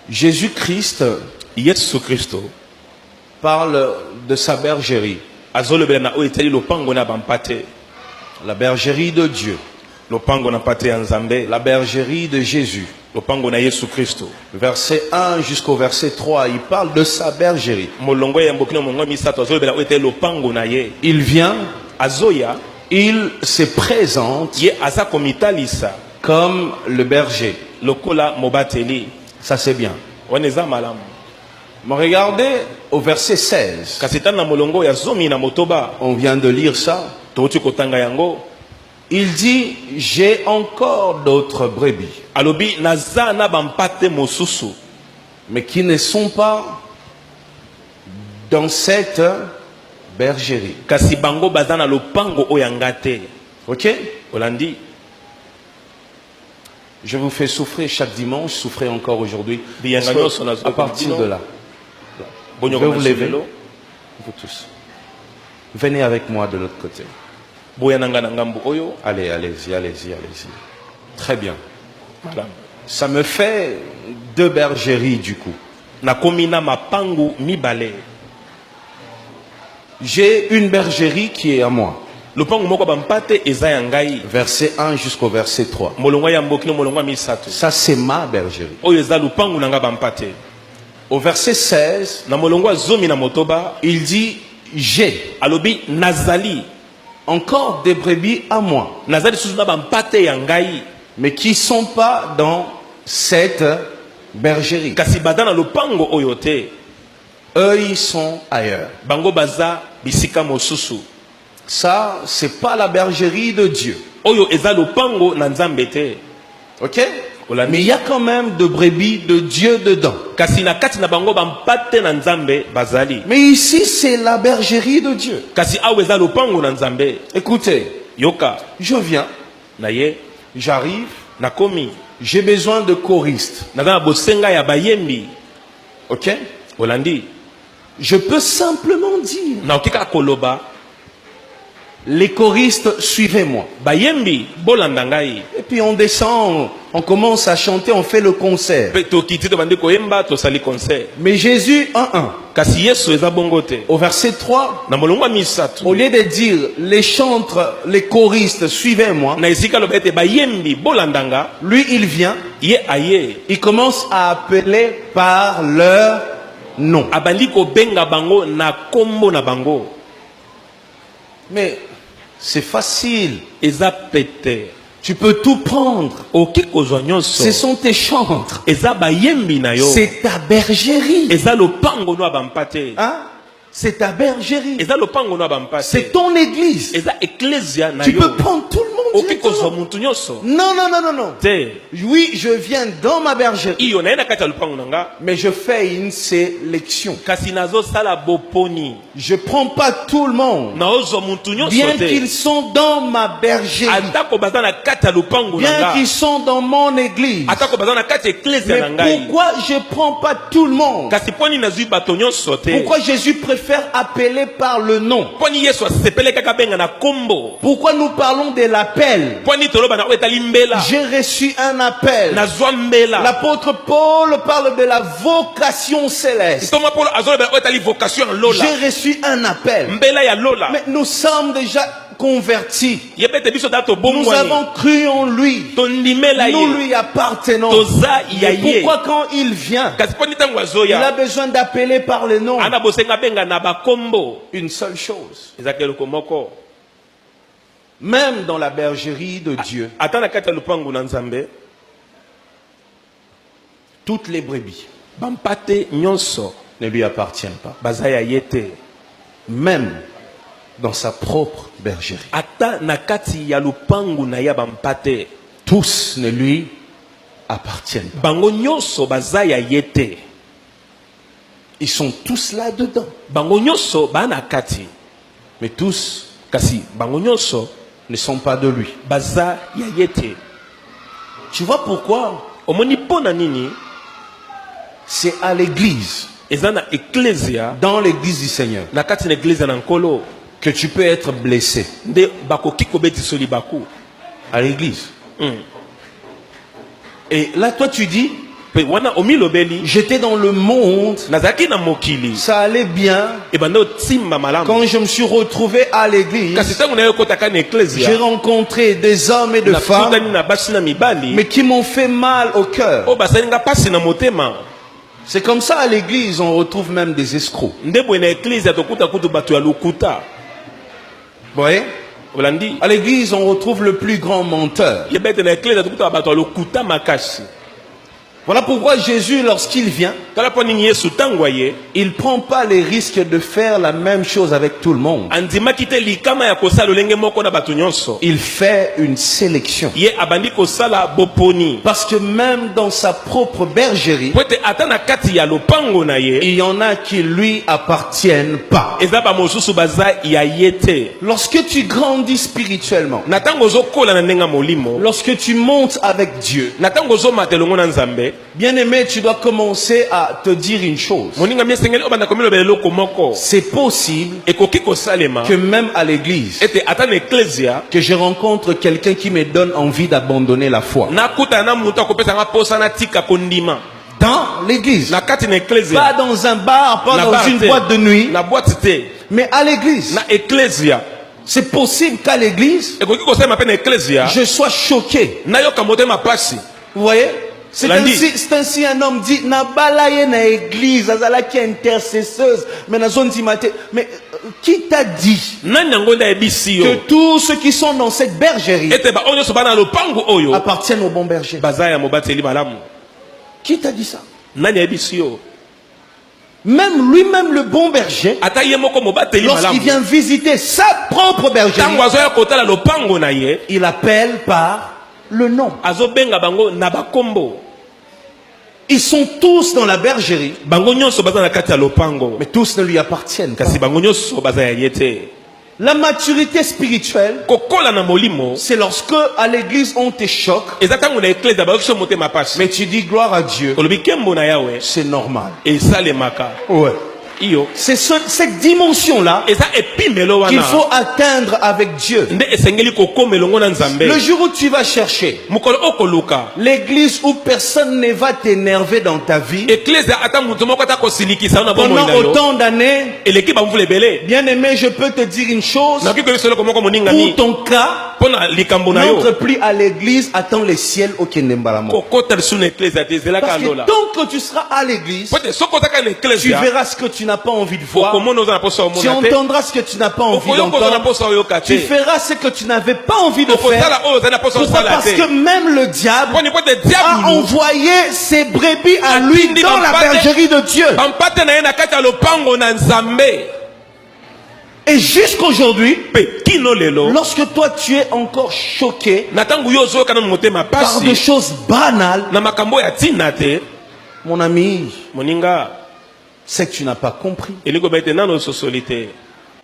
Jésus-Christ Yesu Kristo parle de sa bergerie, azolobela na oyo etali lopango na bampate, la bergerie de Dieu, lopango na pate ya Nzambe, la bergerie de Jésus. lopango na Yesu Kristo. Verset 1 jusqu'au verset 3, il parle de sa bergerie. Molongo ya mbokino molongo misato azolobela oyo etali lopango na ye. Il vient, Azoya il se présente ye aza komitalisa comme le berger. lokola mobateli. Ça c'est bien. Waneza malamu. Mais regardez au verset 16. Kasi tana molongo ya zomi na motoba On vient de lire ça. touti kotanga yango. Il dit, j'ai encore d'autres brebis, Alobi naza na bampate mosusu mais qui ne sont pas dans cette bergerie. kasi bango baza na lopango oyo yanga te. Ok? Olandi Je vous fais souffrir chaque dimanche, souffrez encore aujourd'hui. Biyanga Parce nyonso que nazo à partir kobino. de là, vous Bonyo pouvez koma vous lever, sivelo. vous tous. Venez avec moi de l'autre côté. Boya nanga na ngambu oyo Allez, allez-y, allez-y, allez-y. Très bien. malamu. Ça me fait deux bergeries du coup. Nakomi na mapangu mibale. J'ai une bergerie qui est à moi. Lopango moko bampate eza ya ngai. Verset 1 jusqu'au verset 3. Molongo ya mbokino molongo ya misato. Ça, c'est ma bergerie. Oyo eza lopango nanga bampate. Au verset 16, Na molongo ya zomi na motoba il dit, j'ai alobi nazali encore des brebis à moi, nazali susu na bampate ya ngai. mais qui ne sont pas dans cette bergerie. Kasi baza na lopango oyo te. Eux, ils sont ailleurs. Bango baza bisika mosusu. Ça, c'est pas la bergerie de Dieu. Oyo eza lopango na Nzambe te. Ok? Mais il y a quand même de brebis de Dieu dedans. Kasi na kati na bango bampate na Nzambe bazali. Mais ici, c'est la bergerie de Dieu. Kasi awe eza lopango na Nzambe. Écoutez, Yoka je viens, na ye j'arrive, nakomi j'ai besoin de choristes. naza na bosenga ya bayembi. Ok? Olandi Je peux simplement dire, na okika koloba les choristes, suivez-moi. bayembi bolanda ngai. Et puis on descend, on commence à chanter, on fait le concert. Pe tokiti to bandi koyemba tosali concert. Mais Jésus, 1-1, Kasi Yesu eza bongo te. au verset 3, Na molongo ya misato au lieu de dire les chantres, les choristes, suivez-moi, na esika loba ete bayembi bolandanga, lui il vient, ye aye il commence à appeler par leur nom. abandi kobenga bango na kombo na bango. Mais c'est facile, Eza pete tu peux tout prendre. oki kozwa nyonso. Ce sont tes chantres, Eza bayembi na yo. c'est ta bergerie. Eza lopango no bampate. Hein? C'est ta bergerie. Eza lopango no bampate. C'est ton église. Eza ecclesia na Tu yo. peux prendre tout le monde Oki kozwa directement. muntu nyonso. Non, non, non, non, non. Te Oui, je viens dans ma bergerie, iyo na ye na kati ya lopango na nga. mais je fais une sélection. Kasi nazosala boponi. Je prends pas tout le monde, Naozwa muntu nyonso bien te. qu'ils sont dans ma bergerie, Atako baza na kati ya lopango na bien nga. qu'ils sont dans mon église. Atako baza na kati ya ecclesia na Mais ngai. pourquoi je prends pas tout le monde? Kasi poni nazwi bato nyonso te. Pourquoi Jésus préfère appeler par le nom? Poni Yesu asepele kaka benga na kombo. Pourquoi nous parlons de l'appel? Poni toloba na oyo etali mbela. J'ai reçu un appel. Nazwa mbela. L'apôtre Paul parle de la vocation céleste. Toma Paulo azoloba oyo etali vocation ya lola. J'ai reçu un appel. Mbela ya lola. Mais nous sommes déjà convertis. Yebete biso da to Nous bongwani. avons cru en lui. Tondimela Nous ye. lui appartenons. Toza ya Et ye. pourquoi quand il vient, Kasi poni tango il a azoya. besoin d'appeler par le nom? Ana bosenga benga na bakombo. Une seule chose. Ezaka eloko moko. Même dans la bergerie de Dieu, Ata na kati ya lopango na Nzambe. toutes les brebis Bampate nyonso. ne lui appartiennent pas. Baza ya ye te. Même dans sa propre bergerie. Ata na kati ya lopango na ya bampate. Tous ne lui appartiennent pas. Bango nyonso baza ya ye te. Ils sont tous là-dedans. Bango nyonso ba na kati. Mais tous Kasi bango nyonso ne sont pas de lui. baza ya ye te. Tu vois pourquoi? Omoni pona nini? C'est à l'église, Eza na ecclesia. dans l'église du Seigneur, Na kati na ecclesia na nkolo. que tu peux être blessé. Nde bakoki kobetisa libaku. À l'église. Et là, toi, tu dis, Pe wana omilobeli J'étais dans le monde, nazaki na mokili ça allait bien. ebando timba malamu Quand je me suis retrouvé à l'église, kasi tangu nayo kotaka na j'ai ecclesia rencontré des hommes et de na femmes, kutani na basi na mibali mais qui m'ont fait mal au cœur. o basalinga pasi na motema C'est comme ça à l'église, on retrouve même des escrocs. ndebo na ecclesia tokuta kutu bato ya lokuta Vous voyez? olandi À l'église, on retrouve le plus grand menteur. yebete na ecclesia tokuta bato ya lokuta makasi Voilà pourquoi Jésus, lorsqu'il vient, tala po nini yesu tango aye il ne prend pas les risques de faire la même chose avec tout le monde. andimaki te likama ya kosala lolenge moko na bato nyonso Il fait une sélection. ye abandi kosala boponi Parce que même dans sa propre bergerie, po ete ata na kati ya lopango na ye il y en a qui lui appartiennent pas. eza bamosusu baza ya ye te Lorsque tu grandis spirituellement, na ntango ozokola na ndenge ya molimo lorsque tu montes avec Dieu, na ntango ozomata elongo na nzambe bien-aimé, tu dois commencer à te dire une chose. moninga mi esengeli obanda komilobela eloko moko C'est possible ekoki kosalema que même à l'église, ete ata na eklezia que je rencontre quelqu'un qui me donne envie d'abandonner la foi. nakutana na moto akopesanga posa natika kondima Dans l'église. na kati na Pas eklezia dans un bar, pas na dans bar une te, boîte de nuit, na boîte te mais à l'église. na eklezia C'est possible qu'à l'église, ekoki kosalema mpe na eklezia je sois choqué. nayoka motema pasi Vous voyez? C'est Lundi. ainsi un homme dit, na balaye na église, azala qui est intercesseuse, mais na zone timate. Mais qui t'a dit nani yango nde ayebisi que yo tous ceux qui sont dans cette bergerie ete baoyo nyonso bana na lopango oyo appartiennent au bon berger? baza ya mobateli malamu Qui t'a dit ça? nani ayebisi yo Même lui-même, le bon berger, ata ye moko mobateli lorsqu'il malamu vient visiter sa propre bergerie, ntango azoya kotala lopango na ye il appelle par le nom. azobenga bango na bakombo Ils sont tous dans la bergerie, bango nyonso baza na kati ya lopango mais tous ne lui appartiennent pas. kasi bango nyonso baza ya ye te La maturité spirituelle, kokola na molimo c'est lorsque à l'église on te choque, eza ntango na eklezia bayokiso motema pasi mais tu dis gloire à Dieu, olobi nkembo na yawe c'est normal. esalemaka Ouais. iyo C'est cette dimension-là eza epimelo qu'il wana faut atteindre avec Dieu. nde esengeli kokoma elongo na nzambe Le jour où tu vas chercher mokolo okoluka l'église où personne ne va t'énerver dans ta vie, eklezia ata moto moko ata kosilikisa yo na bomoi pendant na yo autant d'années, eleki bamvula ebele bien aimé, je peux te dire une chose, nakoki koyebisa eloko moko pour moningani ton cas, mpo na likambo na yo n'entre plus à l'église, attends les ciels au Kendembalamo. kokota lisu na eklezia te ezelaka Parce que lola tant que tu seras à l'église, po ete soki otaka na tu eklezia verras ce que tu n'as pas envie de voir, okomona oza na posa tu omona te entendras ce que tu n'as pas envie okoyoka oza na d'entendre, posa oyoka tu te feras ce que tu n'avais pas envie de faire. okosala oyo ozali na posa Pourquoi? osala Parce te que même le diable mponi po ete a diabulu envoyé ses brebis à lui Atindi dans la bampate. bergerie de Dieu. bampate na ye na kati ya lopango na nzambe Et jusqu'aujourd'hui, mpe kino lelo lorsque toi tu es encore choqué na ntango yo ozoyoka na motema par des pasi choses banales, na makambo ya ntina te mon ami, moninga c'est que tu n'as pas compris. elingi koba ete nano ososoli te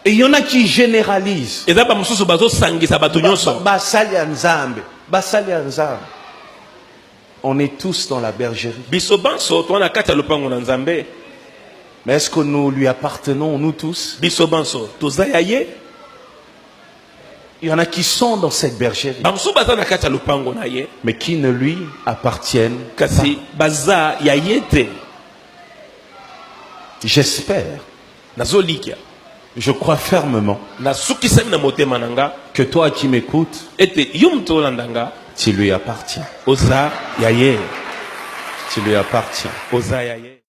Et il y en a qui généralisent. eza bamosusu bazosangisa bato nyonso Basali ya Nzambe, basali ya Nzambe. On est tous dans la bergerie. biso banso toza na kati ya lopango na nzambe Mais est-ce que nous lui appartenons, nous tous? biso banso toza ya ye Il y en a qui sont dans cette bergerie, bamosusu baza na kati ya lopango na ye mais qui ne lui appartiennent pas. kasi baza ya ye te J'espère, nazolikia je crois fermement nasukisami na motema na nga que toi qui m'écoutes, ete yo moto olanda nga tu lui appartiens. oza ya ye Tu lui appartiens. oza ya ye